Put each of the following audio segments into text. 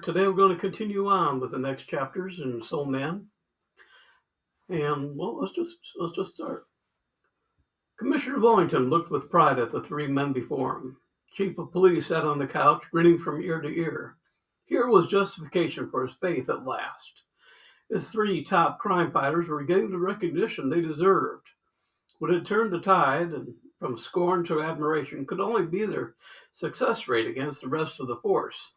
Today we're going to continue on with the next chapters in Soleman. And well, let's just start. Commissioner Wellington looked with pride at the three men before him. Chief of Police sat on the couch, grinning from ear to ear. Here was justification for his faith at last. His three top crime fighters were getting the recognition they deserved. What had turned the tide and from scorn to admiration could only be their success rate against the rest of the force.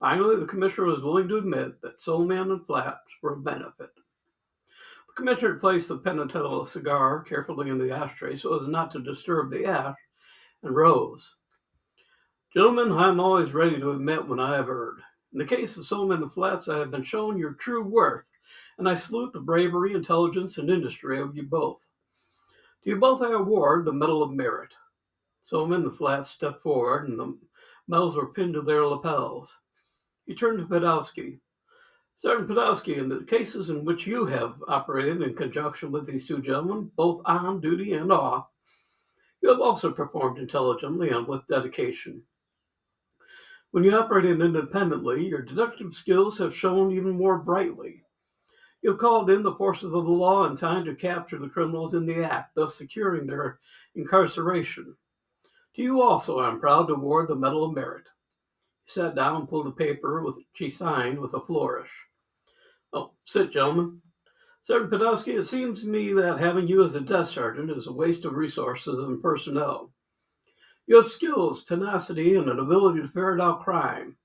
Finally, the commissioner was willing to admit that Soleman and Flats were a benefit. The commissioner placed the penitential cigar carefully in the ashtray so as not to disturb the ash and rose. Gentlemen, I am always ready to admit when I have erred. In the case of Soleman and Flats, I have been shown your true worth, and I salute the bravery, intelligence, and industry of you both. To you both I award the Medal of Merit. Soleman and Flats stepped forward, and the medals were pinned to their lapels. He turned to Pedowski. Sergeant Pedowski, in the cases in which you have operated in conjunction with these two gentlemen, both on duty and off, you have also performed intelligently and with dedication. When you operated independently, your deductive skills have shone even more brightly. You have called in the forces of the law in time to capture the criminals in the act, thus securing their incarceration. To you also I am proud to award the Medal of Merit. He sat down and pulled a paper which he signed with a flourish. Oh, sit, gentlemen. Sergeant Pedowski, it seems to me that having you as a desk sergeant is a waste of resources and personnel. You have skills, tenacity, and an ability to ferret out crime.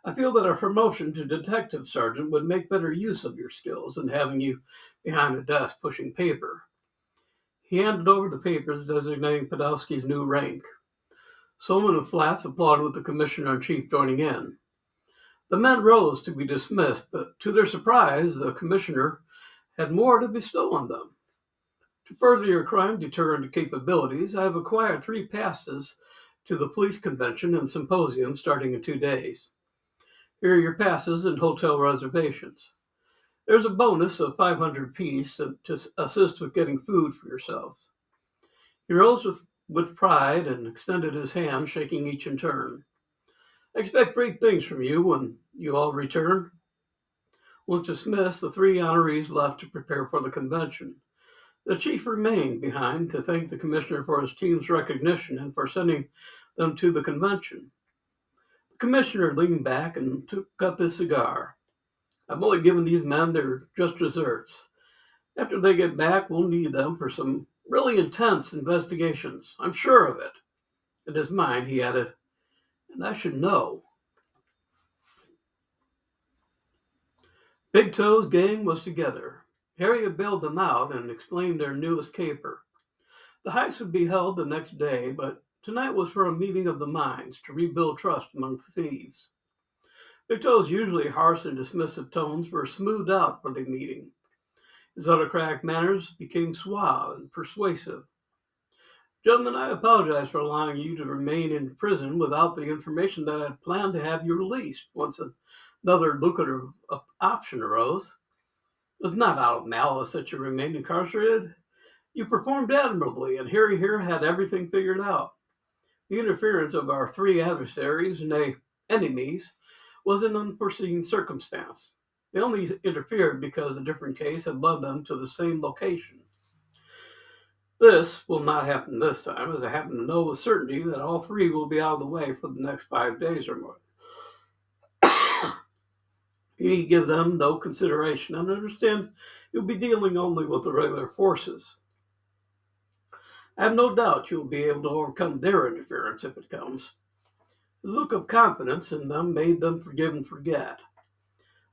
I feel that a promotion to detective sergeant would make better use of your skills than having you behind a desk pushing paper. He handed over the papers designating Pedowski's new rank. Soleman and Flats applauded with the commissioner-in-chief joining in. The men rose to be dismissed, but to their surprise, the commissioner had more to bestow on them. To further your crime deterrent capabilities, I have acquired 3 passes to the police convention and symposium starting in 2 days. Here are your passes and hotel reservations. There's a bonus of 500 apiece to assist with getting food for yourselves. He rose with pride and extended his hand, shaking each in turn. I expect great things from you when you all return. Once dismissed, the 3 honorees left to prepare for the convention. The chief remained behind to thank the commissioner for his team's recognition and for sending them to the convention. The commissioner leaned back and took up his cigar. I've only given these men their just desserts. After they get back, we'll need them for some really intense investigations. I'm sure of it. In his mind, he added, and I should know. Big Toe's gang was together. Harry had bailed them out and explained their newest caper. The heist would be held the next day, but tonight was for a meeting of the minds to rebuild trust among thieves. Big Toe's usually harsh and dismissive tones were smoothed out for the meeting. His autocratic manners became suave and persuasive. Gentlemen, I apologize for allowing you to remain in prison without the information that I had planned to have you released once another lucrative option arose. It was not out of malice that you remained incarcerated. You performed admirably, and Harry here had everything figured out. The interference of our 3 adversaries, nay, enemies, was an unforeseen circumstance. They only interfered because a different case had led them to the same location. This will not happen this time, as I happen to know with certainty that all 3 will be out of the way for the next 5 days or more. You need to give them no consideration and understand you'll be dealing only with the regular forces. I have no doubt you will be able to overcome their interference if it comes. His look of confidence in them made them forgive and forget.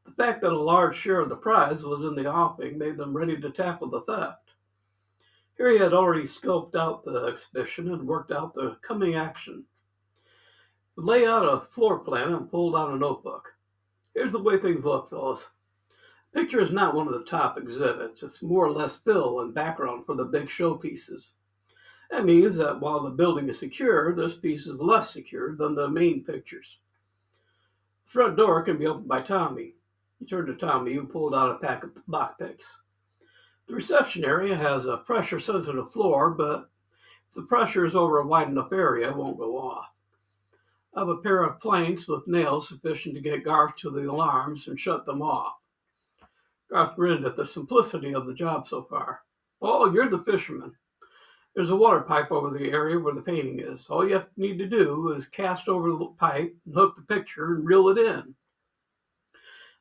The fact that a large share of the prize was in the offing made them ready to tackle the theft. Harry had already scoped out the exhibition and worked out the coming action. He laid out a floor plan and pulled out a notebook. Here's the way things look, fellas. The picture is not one of the top exhibits. It's more or less fill and background for the big showpieces. That means that while the building is secure, this piece is less secure than the main pictures. The front door can be opened by Tommy. He turned to Tommy, who pulled out a pack of lockpicks. The reception area has a pressure-sensitive floor, but if the pressure is over a wide enough area, it won't go off. I have a pair of planks with nails sufficient to get Garth to the alarms and shut them off. Garth grinned at the simplicity of the job so far. Oh, you're the fisherman. There's a water pipe over the area where the painting is. All you need to do is cast over the pipe and hook the picture and reel it in.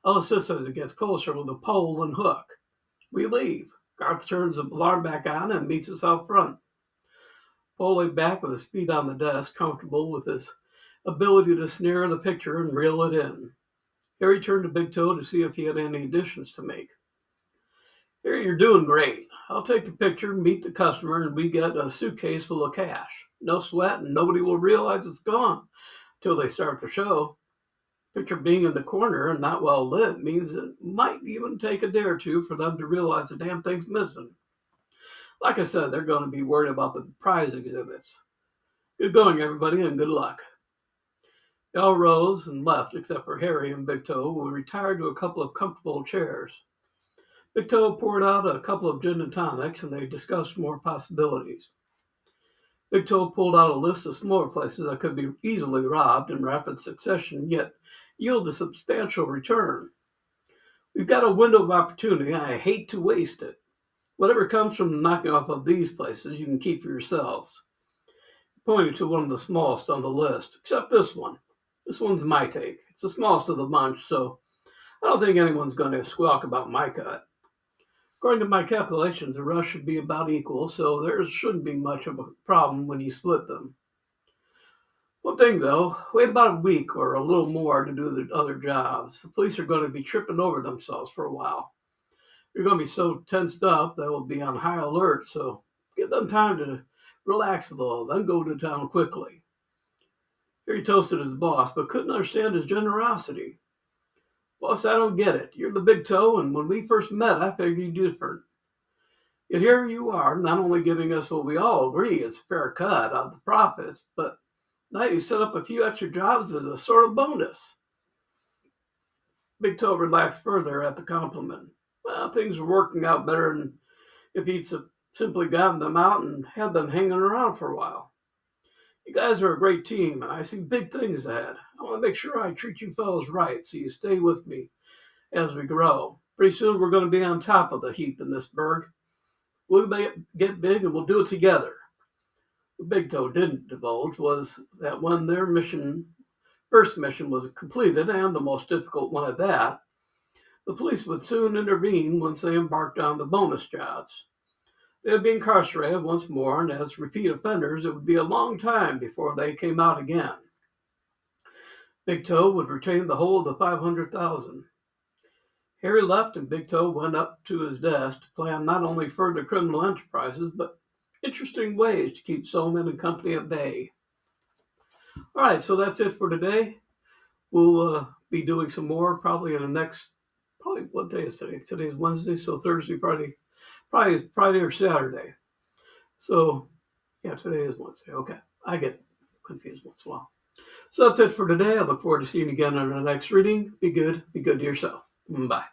I'll assist as it gets closer with a pole and hook. We leave. Garth turns the alarm back on and meets us out front. Paul lay back with his feet on the desk, comfortable with his ability to snare the picture and reel it in. Harry turned to Big Toe to see if he had any additions to make. Harry, you're doing great. I'll take the picture, meet the customer, and we get a suitcase full of cash. No sweat, and nobody will realize it's gone till they start the show. Picture being in the corner and not well lit means it might even take a day or two for them to realize the damn thing's missing. Like I said, they're going to be worried about the prize exhibits. Good going, everybody, and good luck. They all rose and left, except for Harry and Big Toe, who retired to a couple of comfortable chairs. Big Toe poured out a couple of gin and tonics, and they discussed more possibilities. Big Toe pulled out a list of smaller places that could be easily robbed in rapid succession, yet yield a substantial return. We've got a window of opportunity, and I hate to waste it. Whatever comes from the knocking off of these places, you can keep for yourselves. He pointed to one of the smallest on the list, except this one. This one's my take. It's the smallest of the bunch, so I don't think anyone's going to squawk about my cut. According to my calculations, the rush should be about equal, so there shouldn't be much of a problem when you split them. One thing, though, wait about a week or a little more to do the other jobs. The police are going to be tripping over themselves for a while. They're going to be so tensed up they will be on high alert, so give them time to relax a little, then go to town quickly. Harry toasted his boss, but couldn't understand his generosity. Boss, I don't get it. You're the Big Toe, and when we first met, I figured you different. Yet here you are, not only giving us what we all agree is a fair cut of the profits, but now you set up a few extra jobs as a sort of bonus. Big Toe relaxed further at the compliment. Well, things were working out better than if he'd simply gotten them out and had them hanging around for a while. You guys are a great team, and I see big things ahead. I want to make sure I treat you fellows right, so you stay with me as we grow. Pretty soon we're going to be on top of the heap in this burg. We'll get big, and we'll do it together. What Big Toe didn't divulge was that when their first mission was completed, and the most difficult one at that, the police would soon intervene once they embarked on the bonus jobs. They would be incarcerated once more, and as repeat offenders, it would be a long time before they came out again. Big Toe would retain the whole of the $500,000. Harry left, and Big Toe went up to his desk to plan not only further criminal enterprises, but interesting ways to keep Soleman and company at bay. All right, so that's it for today. We'll be doing some more probably in the next, what day is today? Today's Wednesday, so Thursday, Friday, probably Friday or Saturday. So, yeah, today is Wednesday. Okay, I get confused once in a while. So that's it for today. I look forward to seeing you again on the next reading. Be good to yourself. Bye.